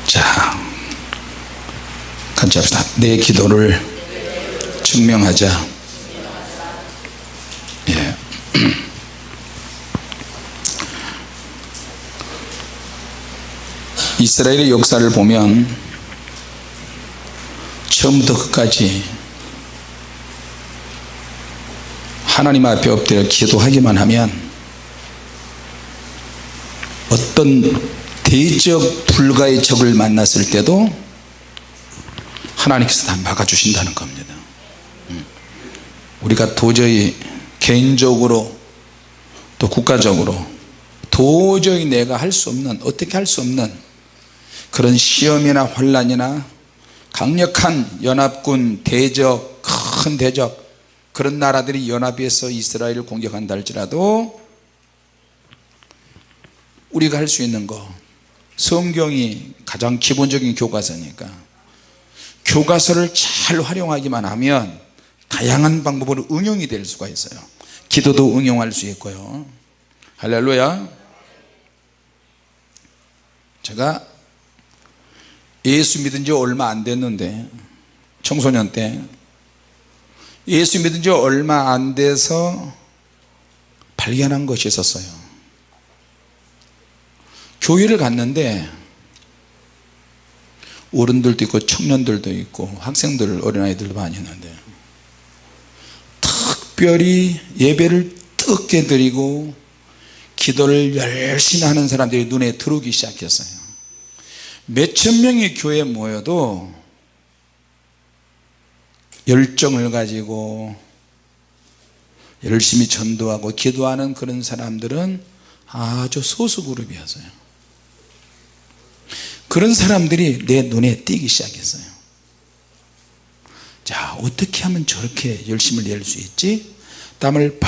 자, 같이 합시다. 내 기도를 증명하자. 예. 이스라엘의 역사를 보면 처음부터 끝까지 하나님 앞에 엎드려 기도하기만 하면 어떤 대적 불가의 적을 만났을 때도 하나님께서 다 막아주신다는 겁니다. 우리가 도저히 개인적으로 또 국가적으로 도저히 내가 할 수 없는, 어떻게 할 수 없는 그런 시험이나 환난이나 강력한 연합군, 대적, 큰 대적, 그런 나라들이 연합해서 이스라엘을 공격한다 할지라도 우리가 할 수 있는 거, 성경이 가장 기본적인 교과서니까 교과서를 잘 활용하기만 하면 다양한 방법으로 응용이 될 수가 있어요. 기도도 응용할 수 있고요. 할렐루야. 제가 예수 믿은 지 얼마 안 됐는데, 청소년 때 예수 믿은 지 얼마 안 돼서 발견한 것이 있었어요. 교회를 갔는데 어른들도 있고 청년들도 있고 학생들, 어린아이들도 많이 있는데 특별히 예배를 뜨겁게 드리고 기도를 열심히 하는 사람들이 눈에 들어오기 시작했어요. 몇천 명이 교회에 모여도 열정을 가지고 열심히 전도하고 기도하는 그런 사람들은 아주 소수 그룹이었어요. 그런 사람들이 내 눈에 띄기 시작했어요. 자, 어떻게 하면 저렇게 열심을 낼 수 있지? 땀을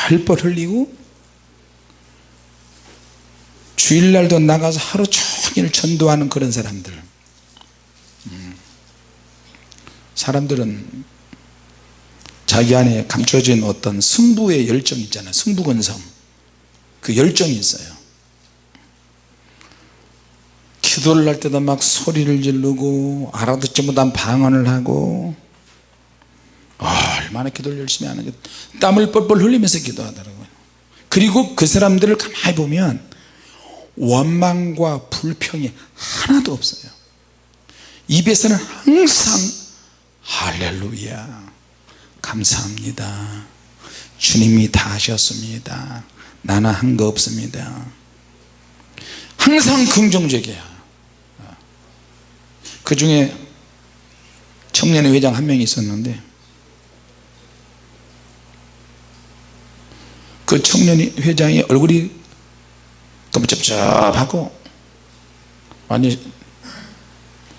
펄펄 흘리고 주일날도 나가서 하루 종일 전도하는 그런 사람들. 사람들은 자기 안에 감춰진 어떤 승부의 열정이 있잖아요. 승부근성, 그 열정이 있어요. 기도를 할 때도 막 소리를 지르고 알아듣지 못한 방언을 하고 얼마나 기도를 열심히 하는지 땀을 뻘뻘 흘리면서 기도하더라고요. 그리고 그 사람들을 가만히 보면 원망과 불평이 하나도 없어요. 입에서는 항상 할렐루야, 감사합니다, 주님이 다 하셨습니다, 나는 한 거 없습니다. 항상 긍정적이야. 그 중에 청년회 회장 한 명이 있었는데 그 청년회 회장의 얼굴이 깜짝깜짝하고 완전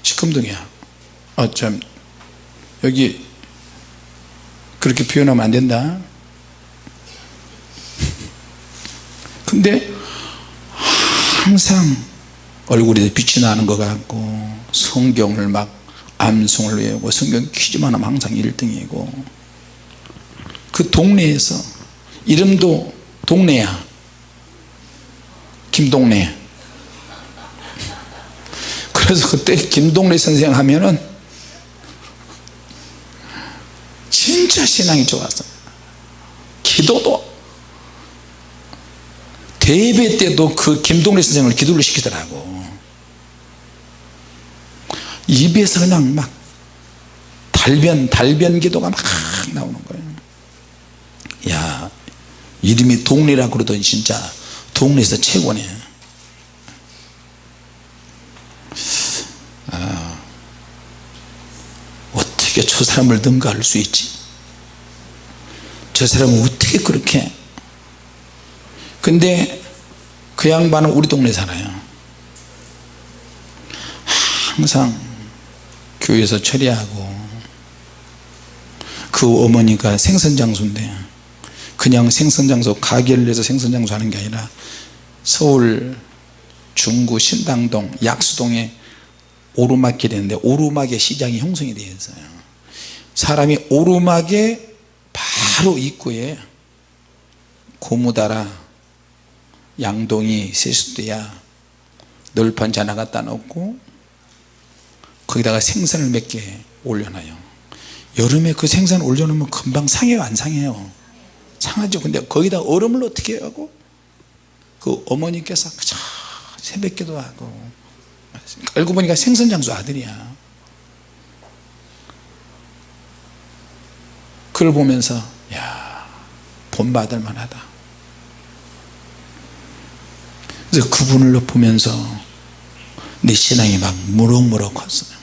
시큰둥이야. 참 여기 그렇게 표현하면 안 된다. 근데 항상 얼굴에 빛이 나는 것 같고 성경을 막 암송을 외우고 성경 퀴즈만 하면 항상 1등이고 그 동네에서 이름도 동네야, 김동래. 그래서 그때 김동래 선생 하면은 진짜 신앙이 좋았어요. 기도도 대예배 때도 그 김동래 선생을 기도를 시키더라고. 입에서 그냥 막 달변 기도가 막 나오는 거예요. 야, 이름이 동래라 그러더니 진짜 동네에서 최고네. 어떻게 저 사람을 능가할 수 있지? 저 사람은 어떻게 그렇게. 근데 그 양반은 우리 동네 살아요. 항상 교회에서 처리하고, 그 어머니가 생선장수인데 그냥 생선장수 가게를 내서 생선장수 하는 게 아니라 서울 중구 신당동 약수동에 오르막길이 있는데 오르막에 시장이 형성이 되어 있어요. 사람이 오르막에 바로 입구에 고무다라 양동이 세숫대야 널판 하나 갖다 놓고 거기다가 생선을 몇 개 올려놔요. 여름에 그 생선 올려놓으면 금방 상해요 안 상해요? 상하죠. 근데 거기다 얼음을 어떻게 하고 그 어머니께서 새벽기도 하고, 알고 보니까 생선 장수 아들이야. 그걸 보면서 야, 본받을 만하다. 그래서 그분을 보면서 내 신앙이 막 무럭무럭 컸어요.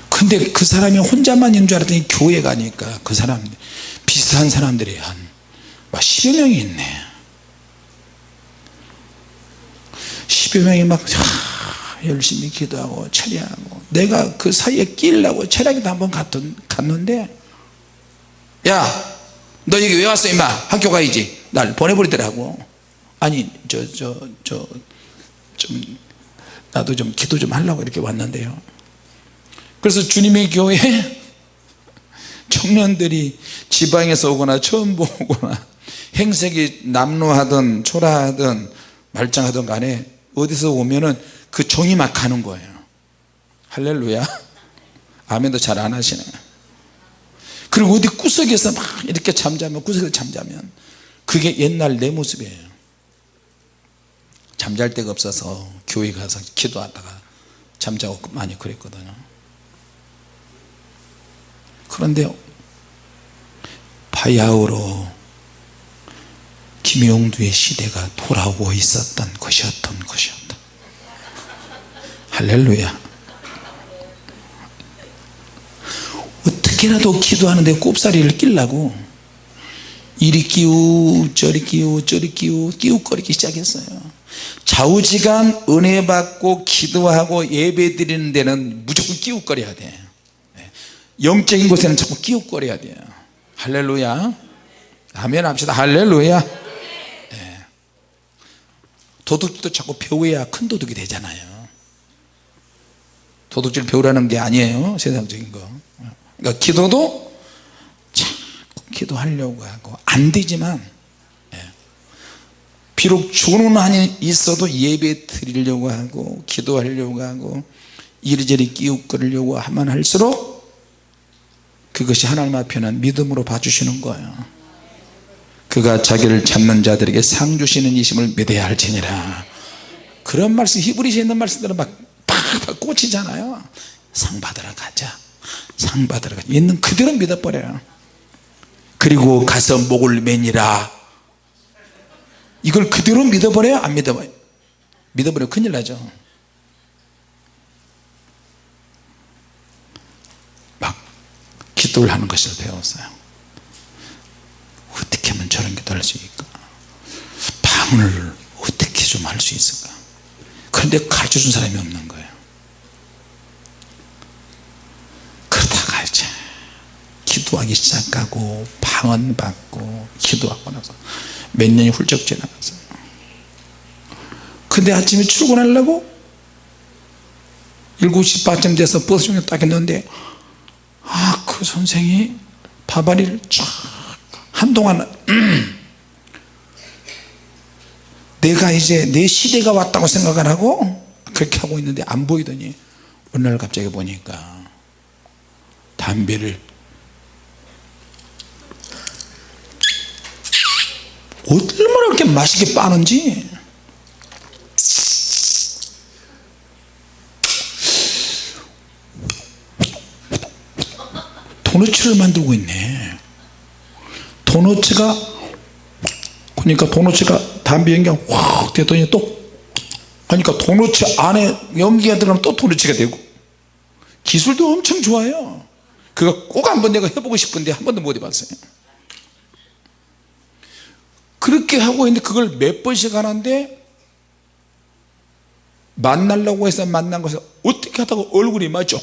근데 그 사람이 혼자만 있는 줄 알았더니 교회 가니까 그 사람 비슷한 사람들이 한 10여 명이 있네. 10여 명이 막 열심히 기도하고 철야하고, 내가 그 사이에 끼려고 철야기도 한번 갔는데, 야 너 여기 왜 왔어 임마, 학교 가야지, 날 보내버리더라고. 아니 좀 나도 좀 기도 좀 하려고 이렇게 왔는데요. 그래서 주님의 교회에 청년들이 지방에서 오거나 처음 보거나 행색이 남루하든 초라하든 말짱하든 간에 어디서 오면은 그 종이 막 가는 거예요. 할렐루야. 아멘도 잘 안 하시네. 그리고 어디 구석에서 막 이렇게 잠자면, 구석에서 잠자면 그게 옛날 내 모습이에요. 잠잘 데가 없어서 교회 가서 기도하다가 잠자고 많이 그랬거든요. 그런데 바야흐로 김용두의 시대가 돌아오고 있었던 것이었다. 할렐루야. 어떻게라도 기도하는데 꼽사리를 끼려고 이리 끼우 저리 끼우 저리 끼우 끼우거리기 시작했어요. 좌우지간 은혜 받고 기도하고 예배 드리는 데는 무조건 끼우거려야 돼. 영적인 곳에는 자꾸 끼우거려야 돼요. 할렐루야. 아멘 합시다. 할렐루야. 네. 도둑질도 자꾸 배워야 큰 도둑이 되잖아요. 도둑질 배우라는 게 아니에요, 세상적인 거. 그러니까 기도도 자꾸 기도하려고 하고 안 되지만, 비록 좋은 한이 있어도 예배 드리려고 하고 기도하려고 하고 이리저리 끼우거리려고 하면 할수록 그것이 하나님 앞에는 믿음으로 봐주시는 거예요. 그가 자기를 찾는 자들에게 상 주시는 이심을 믿어야 할지니라. 그런 말씀, 히브리서에 있는 말씀들은 막 팍팍 꽂히잖아요. 상 받으러 가자, 상 받으러 가자. 있는 그대로 믿어버려요. 그리고 가서 목을 매니라. 이걸 그대로 믿어버려요, 안 믿어버려요? 믿어버리면 큰일 나죠. 막 기도를 하는 것을 배웠어요. 어떻게 하면 저런 기도를 할 수 있을까? 방언을 어떻게 좀 할 수 있을까? 그런데 가르쳐준 사람이 없는 거예요. 그러다가 이제 기도하기 시작하고 방언 받고 기도하고 나서 몇 년이 훌쩍 지나갔어요. 근데 아침에 출근하려고 7시 반쯤 돼서 버스 중에 딱 했는데, 그 선생이 바바리를 쫙 한동안 내가 이제 내 시대가 왔다고 생각을 하고 그렇게 하고 있는데 안 보이더니 어느 날 갑자기 보니까 담배를 얼마나 그렇게 맛있게 빠는지, 도너츠를 만들고 있네. 도너츠가, 그러니까 도너츠가 담배 연기가 확 됐더니 또 그러니까 도너츠 안에 연기가 들어가면 또 도너츠가 되고, 기술도 엄청 좋아요. 그거 꼭 한번 내가 해보고 싶은데 한 번도 못 해봤어요. 그렇게 하고 있는데 그걸 몇 번씩 하는데, 만나려고 해서 만난 것을 어떻게 하다가 얼굴이 맞죠?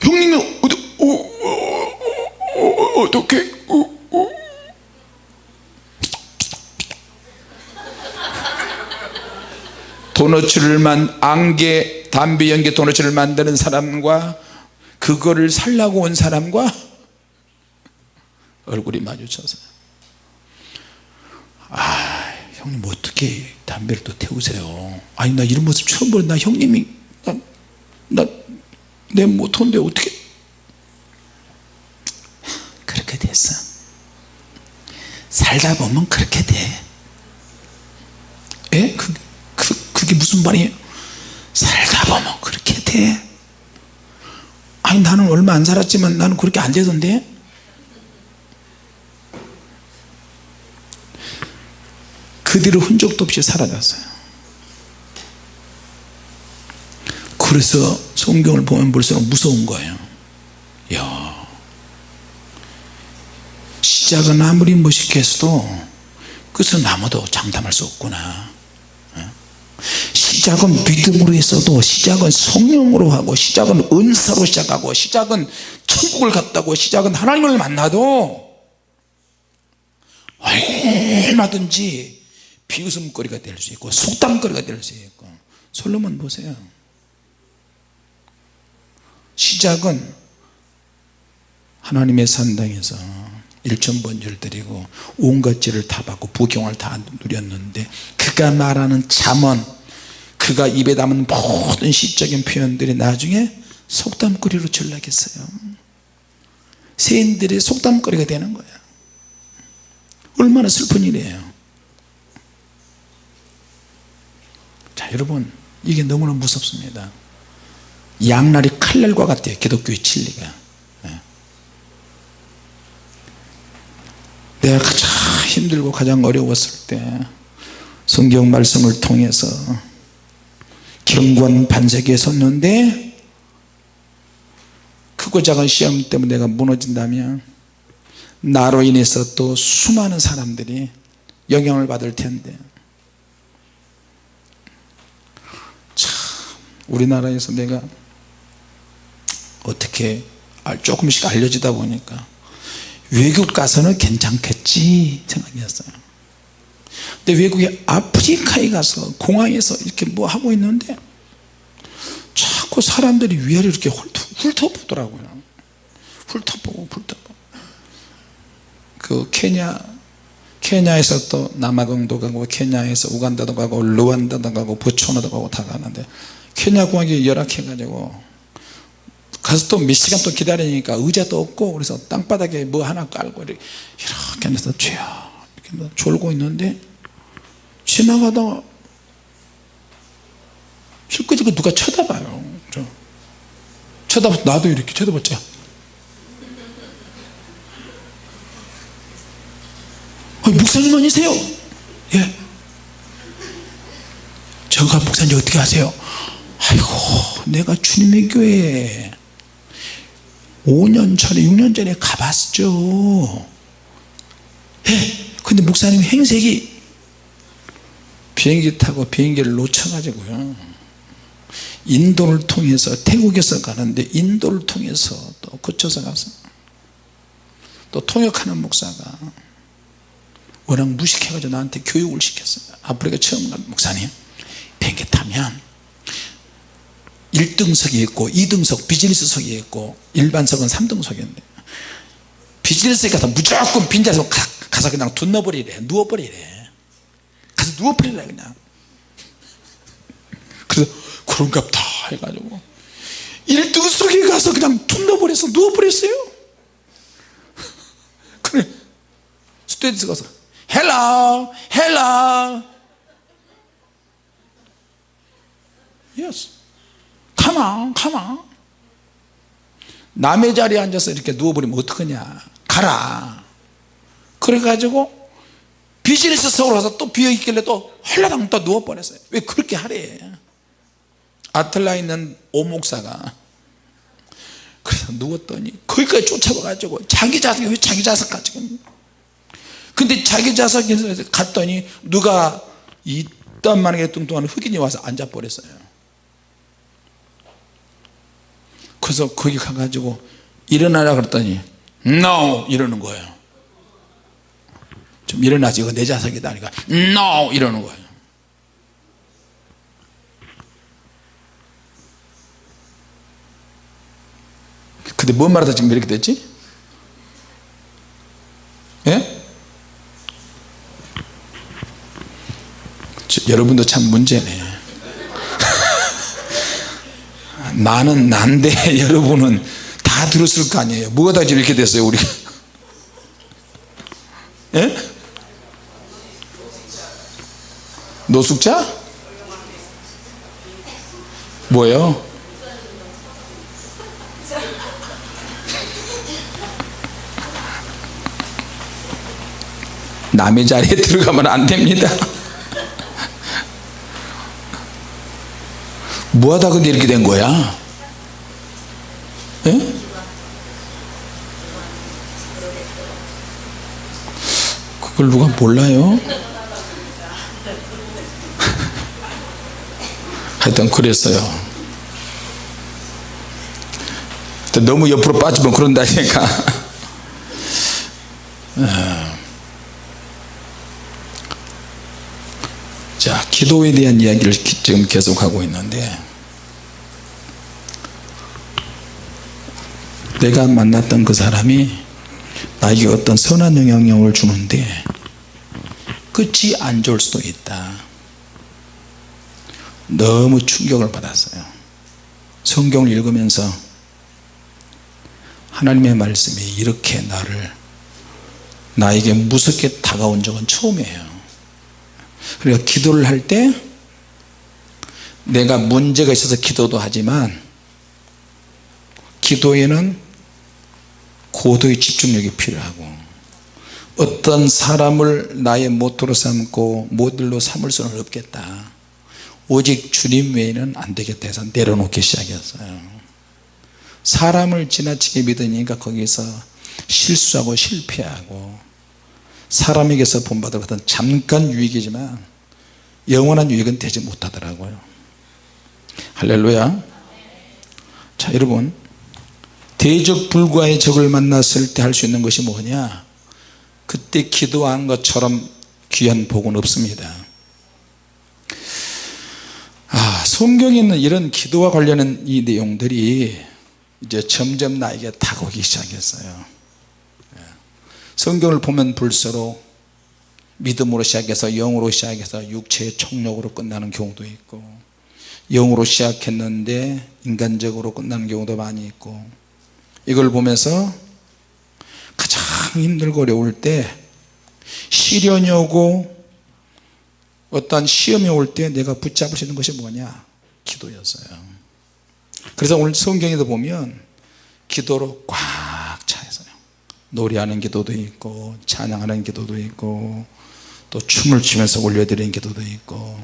형님은 어떻게 도너츠를 안개 담배 연기 도너츠를 만드는 사람과 그거를 살라고 온 사람과 얼굴이 마주쳐서 형님 어떻게 담배를 또 태우세요? 아니 나 이런 모습 처음 보는 나 형님이 내 모토인데 어떻게 그렇게 됐어. 살다 보면 그렇게 돼. 예? 그게 무슨 말이에요? 살다 보면 그렇게 돼. 아니 나는 얼마 안 살았지만 나는 그렇게 안 되던데. 그 뒤로 흔적도 없이 사라졌어요. 그래서 성경을 보면 볼수록 무서운 거예요. 야, 시작은 아무리 멋있게 해서도 끝은 아무도 장담할 수 없구나. 시작은 믿음으로 했어도 시작은 성령으로 하고 시작은 은사로 시작하고 시작은 천국을 갔다고 시작은 하나님을 만나도 얼마든지 비웃음거리가 될 수 있고 속담거리가 될 수 있고. 솔로몬 보세요. 시작은 하나님의 산당에서 일천번제를 드리고 온갖 죄를 다 받고 부경을 다 누렸는데 그가 말하는 잠언, 그가 입에 담은 모든 시적인 표현들이 나중에 속담거리로 전락했어요. 세인들의 속담거리가 되는 거야. 얼마나 슬픈 일이에요. 자, 여러분, 이게 너무나 무섭습니다. 양날이 칼날과 같아요. 기독교의 진리가. 내가 가장 힘들고 가장 어려웠을 때 성경 말씀을 통해서 경관 반석에 섰는데 크고 작은 시험 때문에 내가 무너진다면 나로 인해서 또 수많은 사람들이 영향을 받을 텐데, 참 우리나라에서 내가 어떻게 조금씩 알려지다 보니까 외국 가서는 괜찮겠지 생각했어요. 근데 외국에 아프리카에 가서 공항에서 이렇게 뭐 하고 있는데 자꾸 사람들이 위아래로 이렇게 훑어보더라고요. 훑어보고 그 케냐에서 또 남아공도 가고 케냐에서 우간다도 가고 루안다도 가고 보츠와나도 가고 다 가는데 케냐 공항이 열악해 가지고 가서 또 몇 시간 또 기다리니까 의자도 없고 그래서 땅바닥에 뭐 하나 깔고 이렇게 앉아서 이렇게 졸고 있는데 지나가다가 실끄지고 누가 쳐다봐요. 쳐다봐서 나도 이렇게 쳐다봤죠. 목사님 아니세요? 예. 저가 목사님 어떻게 아세요? 아이고, 내가 주님의 교회에 5년 전에 6년 전에 가봤죠. 예. 근데 목사님 행색이 비행기 타고 비행기를 놓쳐가지고요, 인도를 통해서 태국에서 가는데 인도를 통해서 또 거쳐서 가서 또 통역하는 목사가 워낙 무식해가지고 나한테 교육을 시켰어요. 아프리카 처음 간 목사님, 비행기 타면 1등석이 있고 2등석 비즈니스석이 있고 일반석은 3등석인데 비즈니스석에 가서 무조건 빈자석 가서 그냥 둔너버리래. 누워버리래. 가서 누워버리래 그냥. 그래서 그런갑다 해가지고 1등석에 가서 그냥 둔너버려서 누워버렸어요. 그래 스튜디오에서 가서 헬로 yes come on 남의 자리에 앉아서 이렇게 누워버리면 어떡하냐, 가라. 그래가지고 비즈니스 석으로 가서 또 비어있길래 또 헐라당 또 누워버렸어요. 왜 그렇게 하래. 아틀라에 있는 오목사가 그래서 누웠더니 거기까지 쫓아와가지고 자기 자석이 왜 자기 자석 가지고, 근데 자기 자석에 갔더니 누가 이딴 만하게 뚱뚱한 흑인이 와서 앉아버렸어요. 그래서 거기 가가지고 일어나라 그랬더니 No 이러는 거예요. 좀 일어나지, 이거 내 자석이다 하니까 No 이러는 거예요. 근데 뭔 말하다 지금 이렇게 됐지? 예? 여러분도 참 문제네. 나는 난데 여러분은 다 들었을 거 아니에요. 뭐가 다 이렇게 됐어요 우리가? 예? 노숙자? 뭐예요? 남의 자리에 들어가면 안 됩니다. 뭐하다 근데 이렇게 된 거야? 예? 그걸 누가 몰라요? 하여튼 그랬어요. 너무 옆으로 빠지면 그런다니까. 자, 기도에 대한 이야기를 지금 계속하고 있는데, 내가 만났던 그 사람이 나에게 어떤 선한 영향력을 주는데 끝이 안 좋을 수도 있다. 너무 충격을 받았어요. 성경을 읽으면서 하나님의 말씀이 이렇게 나에게 무섭게 다가온 적은 처음이에요. 그러니까 기도를 할 때 내가 문제가 있어서 기도도 하지만 기도에는 고도의 집중력이 필요하고, 어떤 사람을 나의 모토로 삼고 모델로 삼을 수는 없겠다, 오직 주님 외에는 안 되겠다 해서 내려놓기 시작했어요. 사람을 지나치게 믿으니까 거기서 실수하고 실패하고, 사람에게서 본받을 어떤 잠깐 유익이지만 영원한 유익은 되지 못하더라고요. 할렐루야. 자, 여러분, 대적 불과의 적을 만났을 때 할 수 있는 것이 뭐냐? 그때 기도한 것처럼 귀한 복은 없습니다. 성경에 있는 이런 기도와 관련한 이 내용들이 이제 점점 나에게 다가오기 시작했어요. 성경을 보면 볼수록 믿음으로 시작해서 영으로 시작해서 육체의 총력으로 끝나는 경우도 있고, 영으로 시작했는데 인간적으로 끝나는 경우도 많이 있고, 이걸 보면서 가장 힘들고 어려울 때, 시련이 오고 어떤 시험이 올 때 내가 붙잡을 수 있는 것이 뭐냐? 기도였어요. 그래서 오늘 성경에도 보면 기도로 꽉 차 있어요. 노래하는 기도도 있고, 찬양하는 기도도 있고, 또 춤을 추면서 올려드리는 기도도 있고,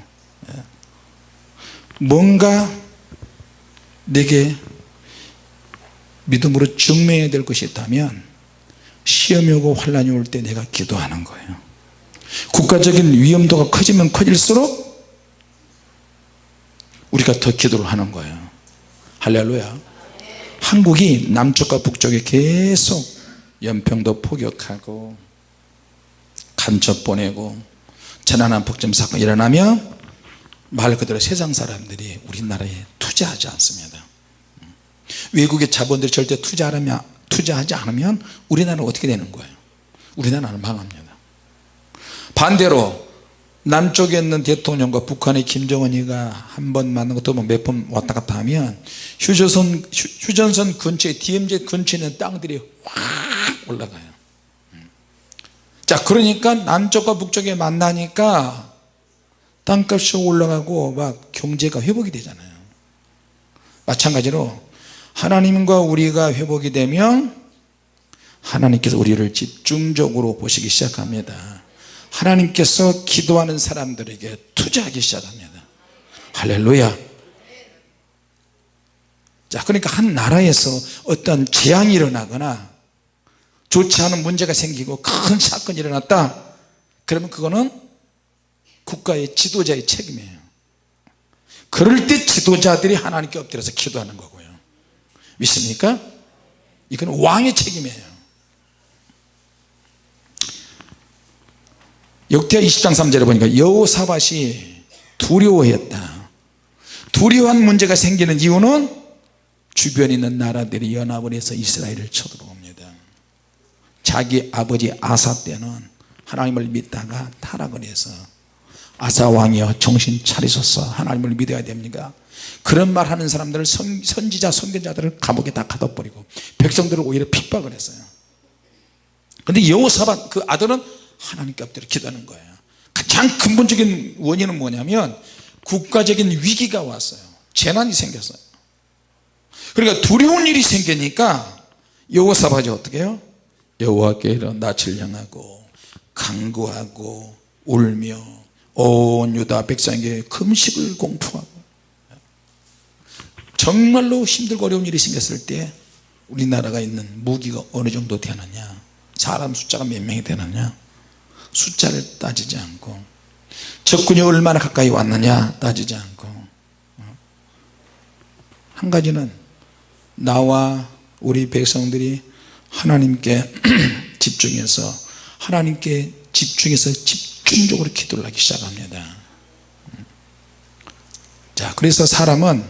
뭔가 내게 믿음으로 증명해야 될 것이 있다면 시험이 오고 환난이 올 때 내가 기도하는 거예요. 국가적인 위험도가 커지면 커질수록 우리가 더 기도를 하는 거예요. 할렐루야. 한국이 남쪽과 북쪽에 계속 연평도 포격하고 간첩 보내고 천안함 폭침 사건이 일어나면 말 그대로 세상 사람들이 우리나라에 투자하지 않습니다. 외국의 자본들이 절대 투자하지 않으면 우리나라는 어떻게 되는 거예요? 우리나라는 망합니다. 반대로 남쪽에 있는 대통령과 북한의 김정은이가 한 번 만난 것도 몇 번 왔다 갔다 하면 휴전선 근처에, DMZ 근처에 있는 땅들이 확 올라가요. 자, 그러니까 남쪽과 북쪽에 만나니까 땅값이 올라가고 막 경제가 회복이 되잖아요. 마찬가지로 하나님과 우리가 회복이 되면 하나님께서 우리를 집중적으로 보시기 시작합니다. 하나님께서 기도하는 사람들에게 투자하기 시작합니다. 할렐루야. 자, 그러니까 한 나라에서 어떤 재앙이 일어나거나 좋지 않은 문제가 생기고 큰 사건이 일어났다, 그러면 그거는 국가의 지도자의 책임이에요. 그럴 때 지도자들이 하나님께 엎드려서 기도하는 거고요. 믿습니까? 이건 왕의 책임이에요. 역대하 20장 3절에 보니까 여호사밧이 두려워했다. 두려워한 문제가 생기는 이유는 주변에 있는 나라들이 연합을 해서 이스라엘을 쳐들어옵니다. 자기 아버지 아사 때는 하나님을 믿다가 타락을 해서 아사 왕이여 정신 차리소서 하나님을 믿어야 됩니까? 그런 말 하는 사람들을 선지자 선견자들을 감옥에 다 가둬버리고 백성들을 오히려 핍박을 했어요. 그런데 여호사밧 그 아들은 하나님께 엎드려 기도하는 거예요. 가장 근본적인 원인은 뭐냐면 국가적인 위기가 왔어요. 재난이 생겼어요. 그러니까 두려운 일이 생기니까 여호사밧이 어떻게 해요? 여호와께 낯을 향하고 간구하고 울며 온 유다 백성에게 금식을 공포하고 정말로 힘들고 어려운 일이 생겼을 때 우리나라가 있는 무기가 어느 정도 되느냐, 사람 숫자가 몇 명이 되느냐 숫자를 따지지 않고 적군이 얼마나 가까이 왔느냐 따지지 않고 한 가지는 나와 우리 백성들이 하나님께 집중해서 하나님께 집중해서 집중적으로 기도를 하기 시작합니다. 자, 그래서 사람은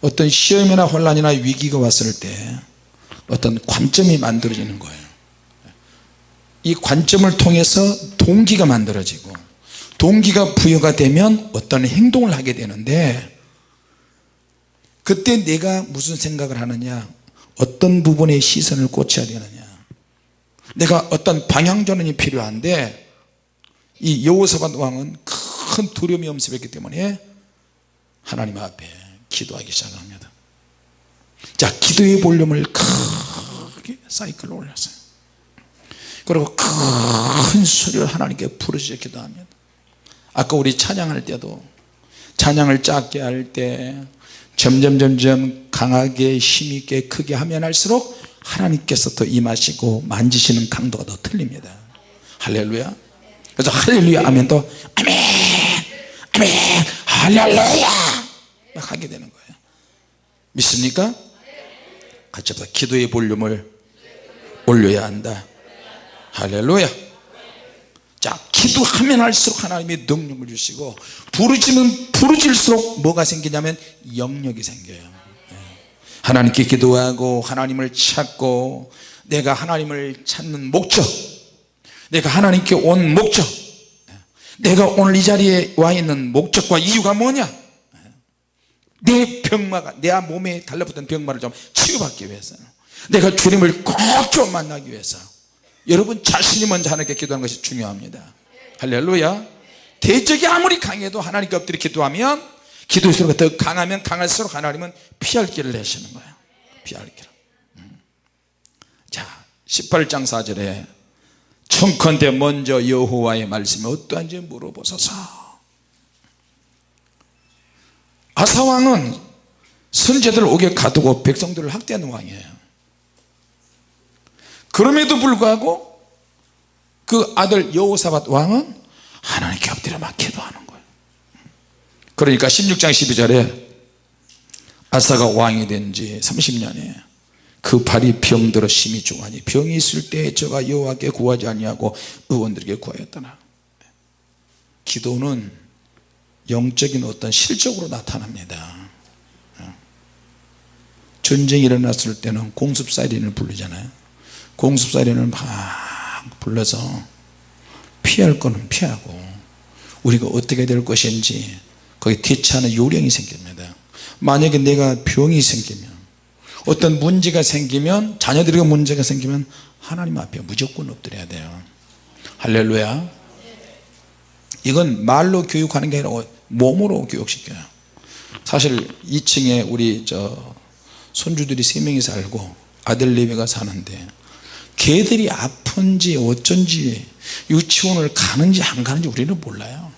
어떤 시험이나 혼란이나 위기가 왔을 때 어떤 관점이 만들어지는 거예요. 이 관점을 통해서 동기가 만들어지고 동기가 부여가 되면 어떤 행동을 하게 되는데 그때 내가 무슨 생각을 하느냐, 어떤 부분에 시선을 꽂혀야 되느냐, 내가 어떤 방향전환이 필요한데 이 여호사밧 왕은 큰 두려움이 엄습했기 때문에 하나님 앞에 기도하기 시작합니다. 자, 기도의 볼륨을 크게 사이클로 올렸어요. 그리고 큰 소리로 하나님께 부르짖어 기도합니다. 아까 우리 찬양할 때도 찬양을 작게 할 때 점점 강하게 힘있게 크게 하면 할수록 하나님께서 더 임하시고 만지시는 강도가 더 틀립니다. 할렐루야. 그래서 할렐루야 하면 또 아멘 아멘 할렐루야 막 하게 되는 거예요. 믿습니까? 같이 합시다. 기도의 볼륨을 올려야 한다. 할렐루야. 자, 기도하면 할수록 하나님이 능력을 주시고 부르짖으면 부르짖을수록 뭐가 생기냐면 영역이 생겨요. 하나님께 기도하고 하나님을 찾고 내가 하나님을 찾는 목적, 내가 하나님께 온 목적, 내가 오늘 이 자리에 와 있는 목적과 이유가 뭐냐, 내 병마가 내 몸에 달라붙은 병마를 좀 치유받기 위해서, 내가 주님을 꼭 좀 만나기 위해서 여러분 자신이 먼저 하나님께 기도하는 것이 중요합니다. 할렐루야. 대적이 아무리 강해도 하나님께 엎드려 기도하면 기도할수록 더 강하면 강할수록 하나님은 피할 길을 내시는 거예요. 피할 길. 자, 18장 4절에 청컨대 먼저 여호와의 말씀이 어떠한지 물어보소서. 아사왕은 선지자들을 옥에 가두고 백성들을 학대하는 왕이에요. 그럼에도 불구하고 그 아들 여호사밧 왕은 하나님께 엎드려 막 기도하는 거예요. 그러니까 16장 12절에 아사가 왕이 된 지 30년에 그 발이 병들어 심히 중하니 병이 있을 때 저가 여호와께 구하지 아니하고 의원들에게 구하였더라. 기도는 영적인 어떤 실적으로 나타납니다. 전쟁이 일어났을 때는 공습사이렌을 부르잖아요. 공습사이렌을 막 불러서 피할 거는 피하고 우리가 어떻게 될 것인지 거기 뒤차는 요령이 생깁니다. 만약에 내가 병이 생기면, 어떤 문제가 생기면, 자녀들에게 문제가 생기면 하나님 앞에 무조건 엎드려야 돼요. 할렐루야. 이건 말로 교육하는 게 아니라 몸으로 교육시켜요. 사실 2층에 우리 손주들이 3명이 살고 아들 4명이 사는데 걔들이 아픈지 어쩐지 유치원을 가는지 안 가는지 우리는 몰라요.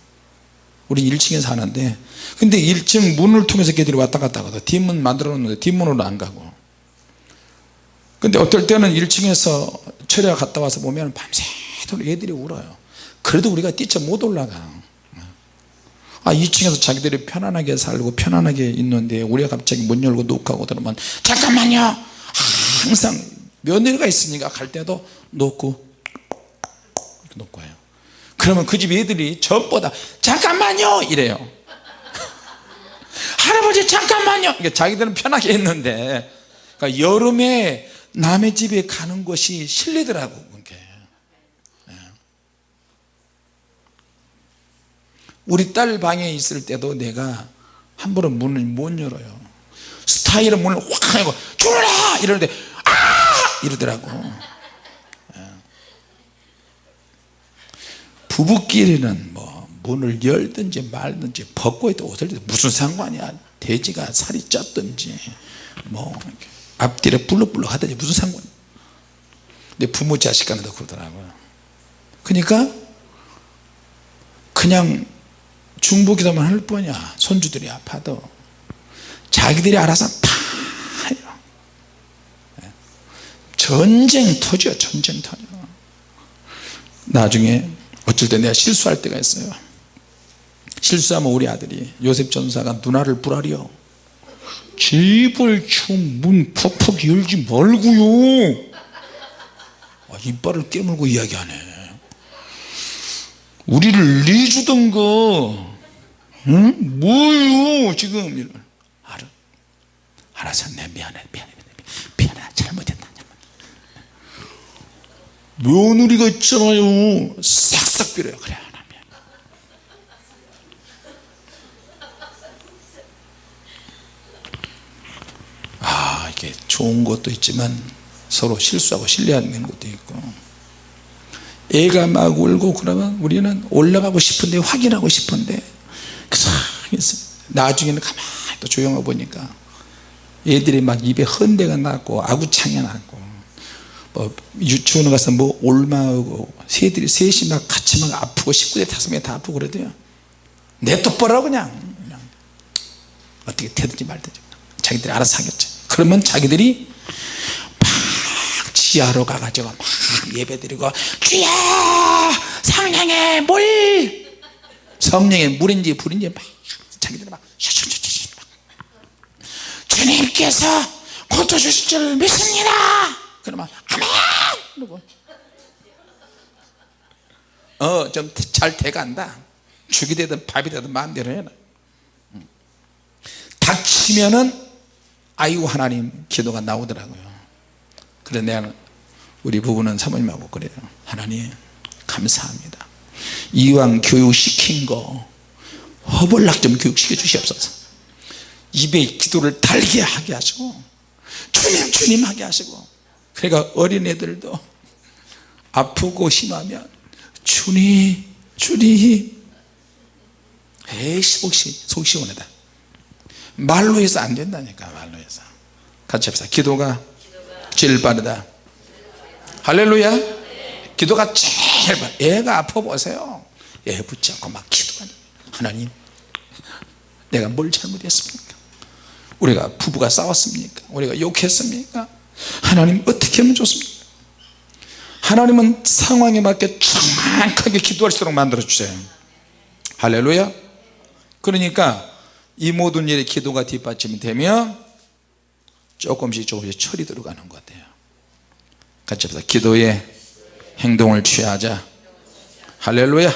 우리 1층에 사는데 근데 1층 문을 통해서 걔들이 왔다 갔다 하거든. 뒷문 만들어 놓는데 뒷문으로 안 가고. 근데 어떨 때는 1층에서 철야 갔다 와서 보면 밤새도록 애들이 울어요. 그래도 우리가 뛰쳐 못 올라가. 2층에서 자기들이 편안하게 살고 편안하게 있는데 우리가 갑자기 문 열고 녹하고 들으면 잠깐만요. 항상 며느리가 있으니까 갈 때도 놓고 이렇게 놓고 해요. 그러면 그 집 애들이 전보다 잠깐만요 이래요. 할아버지 잠깐만요. 그러니까 자기들은 편하게 했는데 그러니까 여름에 남의 집에 가는 것이 실례더라고. 그게. 우리 딸 방에 있을 때도 내가 함부로 문을 못 열어요. 스타일은 문을 확 하고 주라 이러는데 아 이러더라고. 부부끼리는 뭐 문을 열든지 말든지 벗고 있다 옷을 무슨 상관이야. 돼지가 살이 쪘든지 뭐 앞뒤로 불룩불룩 하든지 무슨 상관이야. 근데 부모 자식 간에도 그러더라고요. 그러니까 그냥 중보기도만 할 뿐이야. 손주들이 아파도 자기들이 알아서 다 해요. 전쟁터죠. 전쟁터죠. 나중에 어쩔 때 내가 실수할 때가 있어요. 실수하면 우리 아들이 요셉 전사가 누나를 부라려. 제발 좀 문 푹푹 열지 말고요. 이빨을 깨물고 이야기하네. 우리를 내주던가. 응? 뭐요 지금. 알아서 내 미안해 잘못했다. 며느리가 있잖아요. 싹싹 빌어요. 그래 하나 미안해. 이게 좋은 것도 있지만 서로 실수하고 신뢰하는 것도 있고. 애가 막 울고 그러면 우리는 올라가고 싶은데 확인하고 싶은데 나중에는 가만히 또 조용하고 보니까 애들이 막 입에 헌대가 났고 아구창이 났고 뭐 유치원에 가서 뭐 올마하고 새들이 셋이 막 같이 막 아프고 19대 5명 다 아프고 그래도요 내 똑바로 그냥 어떻게 되든지 말든지 자기들이 알아서 하겠죠. 그러면 자기들이 막 지하로 가가지고 막 예배드리고 주여 성령의 물, 성령의 물인지 불인지 막 자기들이 막 주님께서 고쳐주실 줄 믿습니다. 그러면 아멘 이러고 좀 잘 돼간다. 죽이 되든 밥이 되든 마음대로 해라. 닥치면은 아이고 하나님 기도가 나오더라고요. 그래 내가 우리 부부는 사모님하고 그래요. 하나님 감사합니다. 이왕 교육시킨 거 허벌락 좀 교육시켜 주시옵소서. 입에 기도를 달게 하게 하시고 주님 주님 하게 하시고. 그러니까 어린애들도 아프고 심하면 주님 주님 속 시원하다. 말로 해서 안 된다니까. 말로 해서 같이 합시다. 기도가 제일 빠르다. 할렐루야. 기도가 제일 빠르다. 애가 아파 보세요. 애 붙잡고 막 기도하는. 하나님 내가 뭘 잘못했습니까? 우리가 부부가 싸웠습니까? 우리가 욕했습니까? 하나님 어떻게 하면 좋습니까? 하나님은 상황에 맞게 정확하게 기도할 수 있도록 만들어주세요. 할렐루야. 그러니까 이 모든 일에 기도가 뒷받침이 되면 조금씩 철이 들어가는 것 같아요. 같이 합시다. 기도에 행동을 취하자. 할렐루야.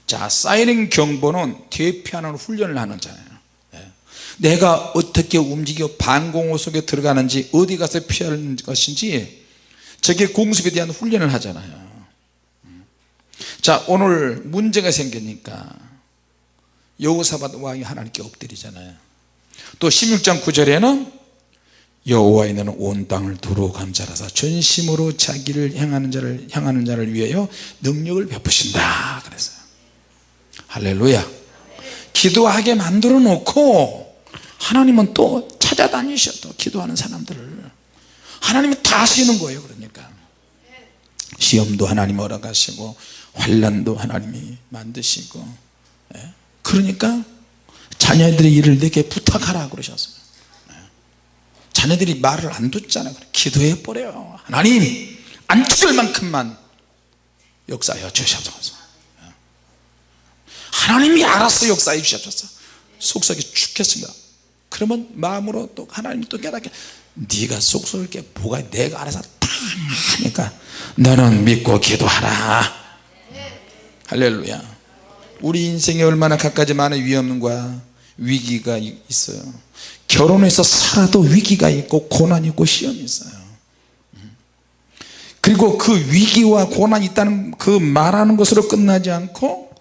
자, 사이렌 경보는 대피하는 훈련을 하는 자예요. 내가 어떻게 움직여 반공호 속에 들어가는지 어디 가서 피하는 것인지 저게 공습에 대한 훈련을 하잖아요. 자, 오늘 문제가 생기니까 여호사밧 왕이 하나님께 엎드리잖아요. 또 16장 9절에는 여호와께는 온 땅을 두루 감찰하사 전심으로 자기를 향하는 자를 위하여 능력을 베푸신다 그랬어요. 할렐루야. 기도하게 만들어 놓고 하나님은 또 찾아다니셔. 또 기도하는 사람들을 하나님이 다 하시는 거예요. 그러니까 시험도 하나님 허락하시고 환난도 하나님이 만드시고. 그러니까 자녀들의 일을 내게 부탁하라 그러셨어요. 자녀들이 말을 안 듣잖아요. 기도해 버려요. 하나님 안 죽을 만큼만 역사하여 주시옵소서. 하나님이 알아서 역사해 주시옵소서. 속삭여 죽겠습니다. 그러면 마음으로 또 하나님 또 깨닫게 네가 속삭일 게 뭐가 내가 알아서 다 하니까 너는 믿고 기도하라. 할렐루야. 우리 인생에 얼마나 갖가지 많은 위험과 위기가 있어요. 결혼해서 살아도 위기가 있고 고난이 있고 시험이 있어요. 그리고 그 위기와 고난이 있다는 그 말하는 것으로 끝나지 않고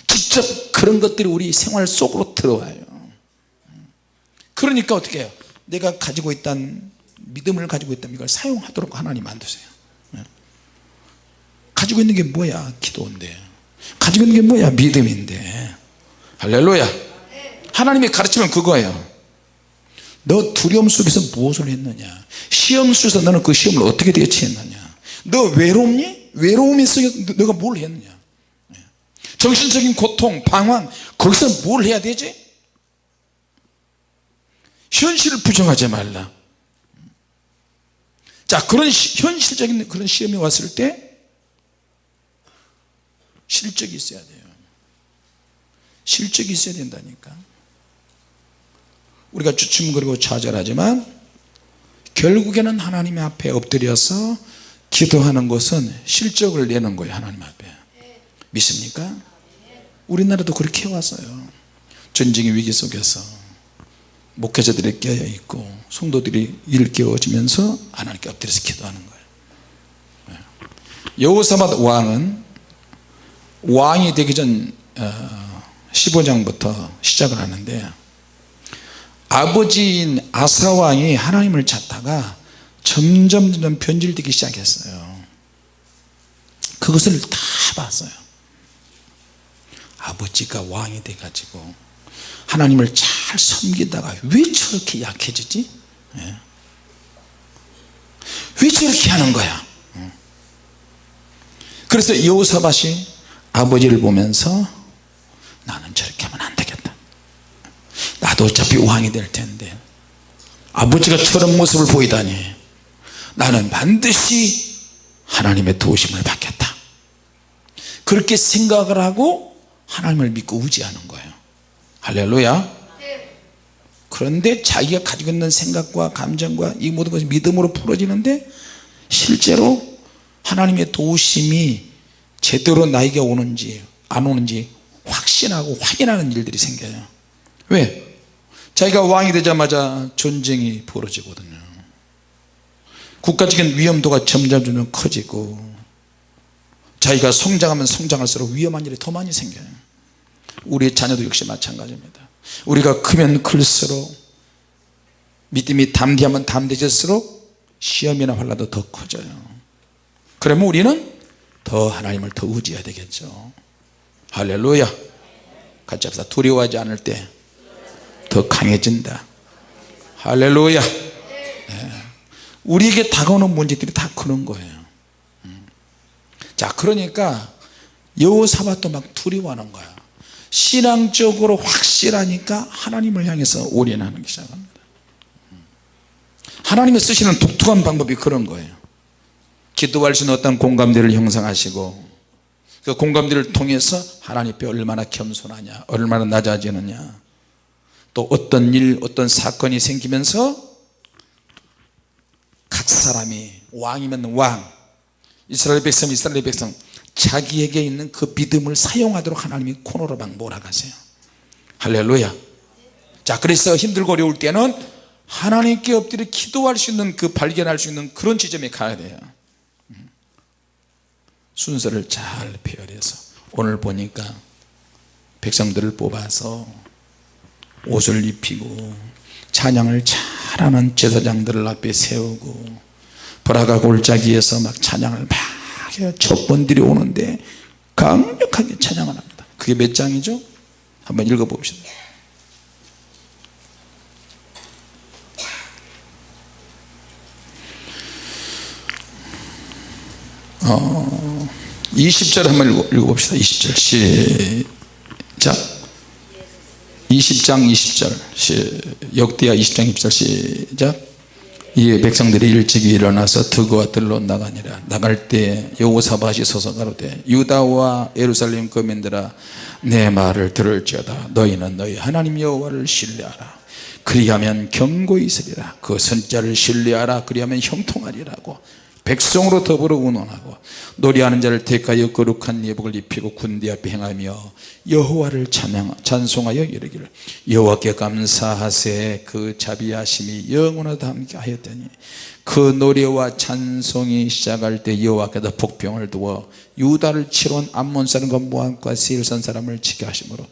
직접 그런 것들이 우리 생활 속으로 들어와요. 그러니까 어떻게 해요? 내가 가지고 있던 믿음을 가지고 있다면 이걸 사용하도록 하나님 만드세요. 가지고 있는 게 뭐야? 기도인데. 가지고 있는 게 뭐야? 믿음인데. 할렐루야. 하나님의 가르침은 그거예요. 너 두려움 속에서 무엇을 했느냐? 시험 속에서 너는 그 시험을 어떻게 대처했느냐? 너 외롭니? 외로움에 속에서 너가 뭘 했느냐? 정신적인 고통, 방황, 거기서 뭘 해야 되지? 현실을 부정하지 말라. 자, 그런 현실적인 그런 시험이 왔을 때 실적이 있어야 돼요. 실적이 있어야 된다니까. 우리가 주춤거리고 좌절하지만 결국에는 하나님 앞에 엎드려서 기도하는 것은 실적을 내는 거예요. 하나님 앞에. 믿습니까? 우리나라도 그렇게 해왔어요. 전쟁의 위기 속에서 목회자들이 깨어있고 성도들이 일깨워지면서 하나님께 엎드려서 기도하는 거예요. 여호사밧 왕은 왕이 되기 전 15장부터 시작을 하는데, 아버지인 아사왕이 하나님을 찾다가 점점 변질되기 시작했어요. 그것을 다 봤어요. 아버지가 왕이 돼가지고 하나님을 잘 섬기다가 왜 저렇게 약해지지? 왜 저렇게 하는 거야? 그래서 여호사밧이 아버지를 보면서 나는 저렇게 하면 안 되겠다. 나도 어차피 왕이 될 텐데 아버지가 저런 모습을 보이다니 나는 반드시 하나님의 도우심을 받겠다. 그렇게 생각을 하고 하나님을 믿고 의지하는 거예요. 할렐루야. 그런데 자기가 가지고 있는 생각과 감정과 이 모든 것이 믿음으로 풀어지는데 실제로 하나님의 도우심이 제대로 나에게 오는지 안 오는지 확신하고 확인하는 일들이 생겨요. 왜? 자기가 왕이 되자마자 전쟁이 벌어지거든요. 국가적인 위험도가 점점 커지고 자기가 성장하면 성장할수록 위험한 일이 더 많이 생겨요. 우리의 자녀도 역시 마찬가지입니다. 우리가 크면 클수록 믿음이 담대하면 담대해질수록 시험이나 환난도 더 커져요. 그러면 우리는 더 하나님을 더 의지해야 되겠죠. 할렐루야. 같이 합시다. 두려워하지 않을 때 더 강해진다. 할렐루야. 네. 우리에게 다가오는 문제들이 다 그런 거예요. 자, 그러니까 여호사밧도 막 두려워하는 거야. 신앙적으로 확실하니까 하나님을 향해서 올인하기 시작합니다. 하나님이 쓰시는 독특한 방법이 그런 거예요. 기도할 수 있는 어떤 공감대를 형성하시고 그 공감대를 통해서 하나님 앞에 얼마나 겸손하냐, 얼마나 낮아지느냐, 또 어떤 일, 어떤 사건이 생기면서 각 사람이 왕이면 왕, 이스라엘 백성 자기에게 있는 그 믿음을 사용하도록 하나님이 코너로 막 몰아가세요. 할렐루야. 자, 그래서 힘들고 어려울 때는 하나님께 엎드려 기도할 수 있는 그 발견할 수 있는 그런 지점에 가야 돼요. 순서를 잘 배열해서 오늘 보니까 백성들을 뽑아서 옷을 입히고 찬양을 잘하는 제사장들을 앞에 세우고 보라가 골짜기에서 막 찬양을 막 해요. 첩본들이 오는데 강력하게 찬양을 합니다. 그게 몇 장이죠? 한번 읽어봅시다. 20절 한번 읽어봅시다. 20절 시작. 20장 20절 역대하 20장 20절 시작. 이에 백성들이 일찍이 일어나서 드고와 들로 나가니라. 나갈 때 여호사밧이 서서 가로되 유다와 예루살렘 거민들아 내 말을 들을지어다. 너희는 너희 하나님 여호와를 신뢰하라. 그리하면 견고히 있으리라. 그 선자를 신뢰하라. 그리하면 형통하리라고 백성으로 더불어 운원하고 노래하는 자를 택하여 거룩한 예복을 입히고 군대 앞에 행하며 여호와를 찬송하여 이르기를 여호와께 감사하세 그 자비하심이 영원하다 함께 하였더니 그 노래와 찬송이 시작할 때 여호와께서 복병을 두어 유다를 치러 온 암몬 사람과 모압과 세일산 사람을 치게 하심으로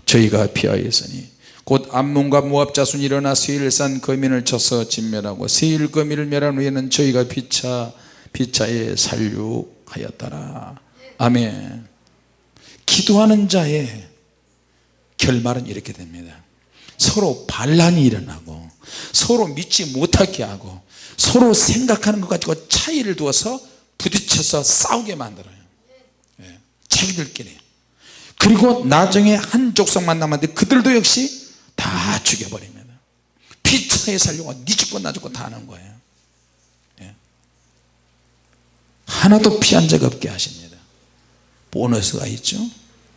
저희가 피하였으니 곧 암몬과 모압 자손이 일어나 세일산 거민을 쳐서 진멸하고 세일 거민을 멸한 후에는 저희가 피차에 살육하였더라. 아멘. 기도하는 자의 결말은 이렇게 됩니다. 서로 반란이 일어나고 서로 믿지 못하게 하고 서로 생각하는 것 가지고 차이를 두어서 부딪혀서 싸우게 만들어요. 자기들끼리. 그리고 나중에 한 족속만 남았는데 그들도 역시 다 죽여버립니다. 피차에 살려고 니 죽고 나 죽고 다 하는 거예요. 하나도 피한 적 없게 하십니다. 보너스가 있죠.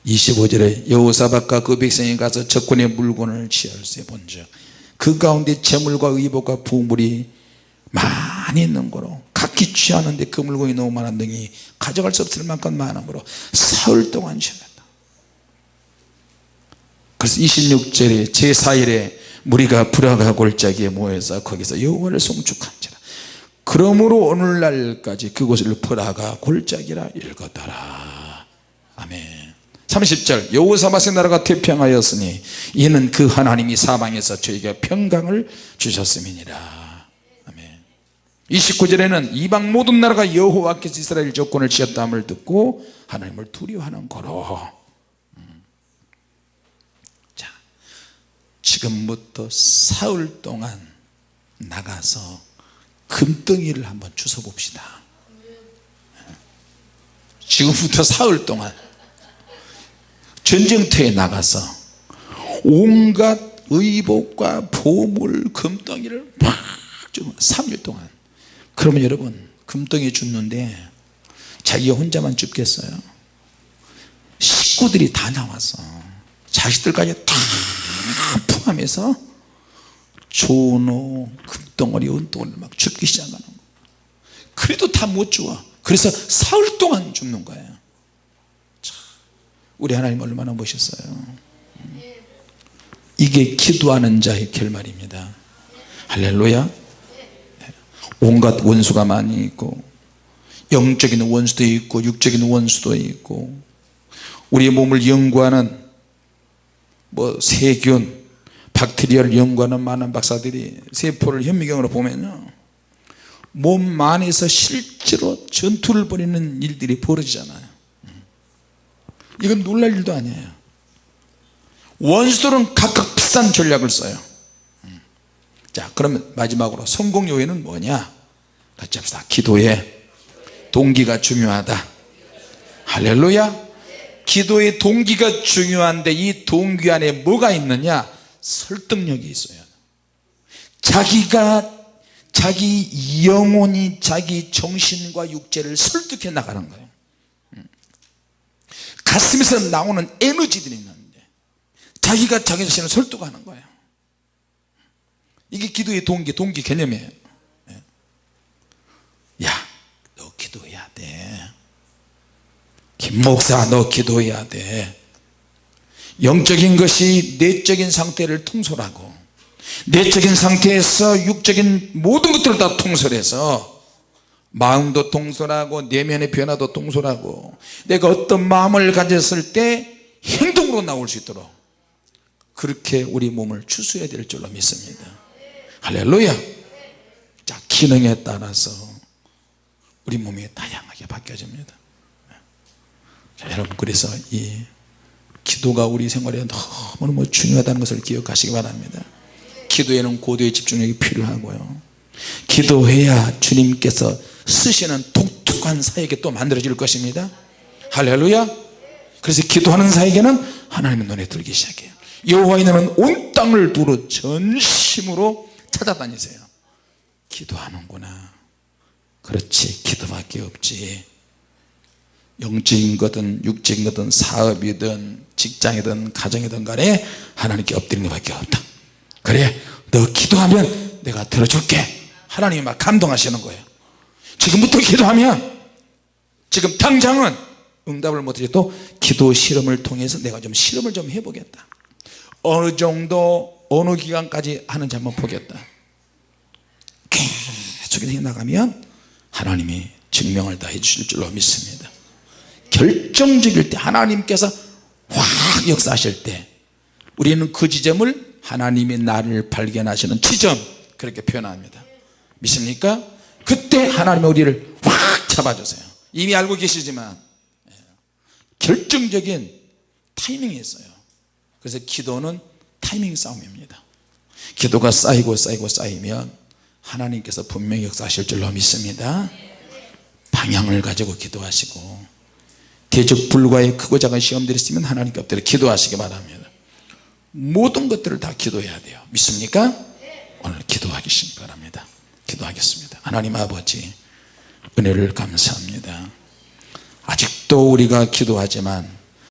25절에 여호사밧과 그 백성이 가서 적군의 물건을 취할세 본즉 그 가운데 재물과 의복과 부물이 많이 있는 거로 각기 취하는데 그 물건이 너무 많은 등이 가져갈 수 없을 만큼 많은 거로 사흘 동안 취했다. 그래서 26절에 제4일에 무리가 브라가 골짜기에 모여서 거기서 여호와를 송축한지라. 그러므로 오늘날까지 그곳을 브라가 골짜기라 일컫더라. 아멘. 30절 여호사밧의 나라가 태평하였으니 이는 그 하나님이 사방에서 저에게 평강을 주셨음이니라. 아멘. 29절에는 이방 모든 나라가 여호와께서 이스라엘 조건을 지었다함을 듣고 하나님을 두려워하는 거로. 자, 지금부터 사흘 동안 나가서 금덩이를 한번 주워 봅시다. 지금부터 사흘 동안 전쟁터에 나가서 온갖 의복과 보물 금덩이를 막 주면 3일 동안. 그러면 여러분 금덩이 줍는데 자기가 혼자만 줍겠어요? 식구들이 다 나와서 자식들까지 다 포함해서 조노 금덩어리 은덩어리를 막 줍기 시작하는 거예요. 그래도 다 못 주워. 그래서 사흘 동안 줍는 거예요. 우리 하나님 얼마나 멋있어요. 이게 기도하는 자의 결말입니다. 할렐루야. 온갖 원수가 많이 있고 영적인 원수도 있고 육적인 원수도 있고 우리의 몸을 연구하는 세균 박테리아를 연구하는 많은 박사들이 세포를 현미경으로 보면요 몸 안에서 실제로 전투를 벌이는 일들이 벌어지잖아요. 이건 놀랄 일도 아니에요. 원수들은 각각 비싼 전략을 써요. 자, 그러면 마지막으로 성공 요인은 뭐냐? 같이 합시다. 기도의 동기가 중요하다. 할렐루야. 기도의 동기가 중요한데 이 동기 안에 뭐가 있느냐? 설득력이 있어요. 자기 영혼이 자기 정신과 육체를 설득해 나가는 거예요. 가슴에서 나오는 에너지들이 있는데 자기가 자기 자신을 설득하는 거예요. 이게 기도의 동기 개념이에요. 야, 너 기도해야 돼. 김 목사, 너 기도해야 돼. 영적인 것이 내적인 상태를 통솔하고 내적인 상태에서 육적인 모든 것들을 다 통솔해서 마음도 통솔하고 내면의 변화도 통솔하고 내가 어떤 마음을 가졌을 때 행동으로 나올 수 있도록 그렇게 우리 몸을 추스려야 될 줄로 믿습니다. 할렐루야. 자, 기능에 따라서 우리 몸이 다양하게 바뀌어집니다. 자, 여러분, 그래서 이 기도가 우리 생활에 너무너무 중요하다는 것을 기억하시기 바랍니다. 기도에는 고도의 집중력이 필요하고요, 기도해야 주님께서 쓰시는 독특한 사역이 또 만들어질 것입니다. 할렐루야. 그래서 기도하는 사역에는 하나님의 눈에 들기 시작해요. 여호와의 눈은 온 땅을 두루 전심으로 찾아다니세요. 기도하는구나. 그렇지, 기도밖에 없지. 영적인 거든 육적인 거든 사업이든 직장이든 가정이든 간에 하나님께 엎드리는 것밖에 없다. 그래, 너 기도하면 내가 들어줄게. 하나님이 막 감동하시는 거예요. 지금부터 기도하면 지금 당장은 응답을 못해도 기도 실험을 통해서 내가 좀 실험을 좀 해보겠다. 어느 정도 어느 기간까지 하는지 한번 보겠다. 계속 해나가면 하나님이 증명을 다 해주실 줄로 믿습니다. 결정적일 때 하나님께서 확 역사하실 때 우리는 그 지점을 하나님이 나를 발견하시는 지점 그렇게 표현합니다. 믿습니까? 그때 하나님이 우리를 확 잡아주세요. 이미 알고 계시지만 결정적인 타이밍이 있어요. 그래서 기도는 타이밍 싸움입니다. 기도가 쌓이고 쌓이고 쌓이면 하나님께서 분명히 역사하실 줄로 믿습니다. 방향을 가지고 기도하시고 대적 불과의 크고 작은 시험들이 있으면 하나님께 엎드려 기도하시기 바랍니다. 모든 것들을 다 기도해야 돼요. 믿습니까? 오늘 기도하시기 바랍니다. 기도하겠습니다. 하나님 아버지 은혜를 감사합니다. 아직도 우리가 기도하지만